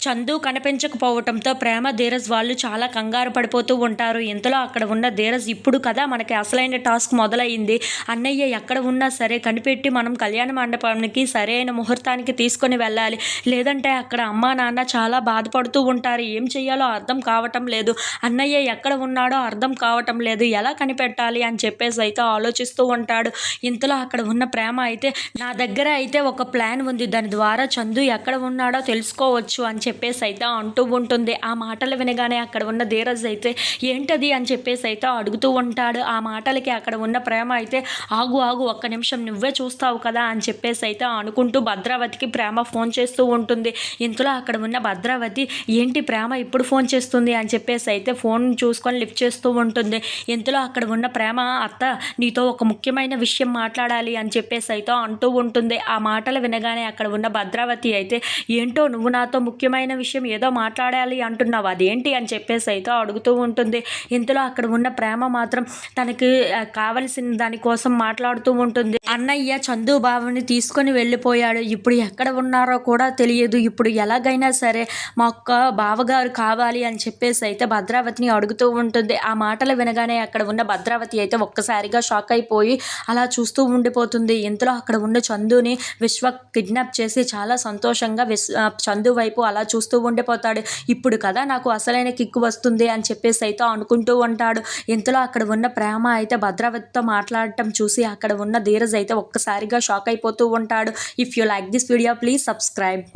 చందు కనిపించకపోవటంతో ప్రేమ, ధీరజ్ వాళ్ళు చాలా కంగారు పడిపోతూ ఉంటారు. ఇంతలో అక్కడ ఉన్న ధీరజ్, ఇప్పుడు కదా మనకి అసలైన టాస్క్ మొదలైంది. అన్నయ్య ఎక్కడ ఉన్నా సరే కనిపెట్టి మనం కళ్యాణ మండపానికి సరైన ముహూర్తానికి తీసుకొని వెళ్ళాలి. లేదంటే అక్కడ అమ్మా నాన్న చాలా బాధపడుతూ ఉంటారు. ఏం చెయ్యాలో అర్థం కావటం లేదు. అన్నయ్య ఎక్కడ ఉన్నాడో అర్థం కావటం లేదు. ఎలా కనిపెట్టాలి అని చెప్పేసి అయితే ఆలోచిస్తూ ఉంటాడు. ఇంతలో అక్కడ ఉన్న ప్రేమ అయితే, నా దగ్గర అయితే ఒక ప్లాన్ ఉంది. దాని ద్వారా చందు ఎక్కడ ఉన్నాడో తెలుసుకోవచ్చు అని చెప్పేసి అయితే అంటూ ఉంటుంది. ఆ మాటలు వినగానే అక్కడ ఉన్న ధీరజ్ అయితే ఏంటది అని చెప్పేసి అయితే అడుగుతూ ఉంటాడు. ఆ మాటలకి అక్కడ ఉన్న ప్రేమ అయితే, ఆగు ఆగు ఒక్క నిమిషం, నువ్వే చూస్తావు కదా అని చెప్పేసి అయితే అనుకుంటూ భద్రావతికి ప్రేమ ఫోన్ చేస్తూ ఉంటుంది. ఇంతలో అక్కడ ఉన్న భద్రావతి, ఏంటి ప్రేమ ఇప్పుడు ఫోన్ చేస్తుంది అని చెప్పేసి అయితే ఫోన్ చూసుకొని లిఫ్ట్ చేస్తూ ఉంటుంది. ఇంతలో అక్కడ ఉన్న ప్రేమ, అత్త నీతో ఒక ముఖ్యమైన విషయం మాట్లాడాలి అని చెప్పేసి అయితే అంటూ ఉంటుంది. ఆ మాటలు వినగానే అక్కడ ఉన్న భద్రావతి అయితే, ఏంటో నువ్వు నాతో ముఖ్యమైన విషయం ఏదో మాట్లాడాలి అంటున్నావు, అదేంటి అని చెప్పేసి అయితే అడుగుతూ ఉంటుంది. ఇంతలో అక్కడ ఉన్న ప్రేమ మాత్రం తనకి కావలసిన దానికోసం మాట్లాడుతూ ఉంటుంది. అన్నయ్య చందు బావని తీసుకొని వెళ్ళిపోయాడు. ఇప్పుడు ఎక్కడ ఉన్నారో కూడా తెలియదు. ఇప్పుడు ఎలాగైనా సరే మా ఒక్క బావగారు కావాలి అని చెప్పేసి అయితే భద్రావతిని అడుగుతూ ఉంటుంది. ఆ మాటలు వినగానే అక్కడ ఉన్న భద్రావతి అయితే ఒక్కసారిగా షాక్ అయిపోయి అలా చూస్తూ ఉండిపోతుంది. ఇంతలో అక్కడ ఉన్న చందుని విశ్వ కిడ్నాప్ చేసి చాలా సంతోషంగా చందు వైపు అలా చూస్తూ ఉండిపోతాడు. ఇప్పుడు కదా నాకు అసలైన కిక్కు వస్తుంది అని చెప్పేసి అయితే అనుకుంటూ ఉంటాడు. ఇంతలో అక్కడ ఉన్న ప్రేమ అయితే భద్రావతితో మాట్లాడటం చూసి అక్కడ ఉన్న ధీరజ్ అయితే ఒక్కసారిగా షాక్ అయిపోతూ ఉంటాడు. If you like this video please subscribe.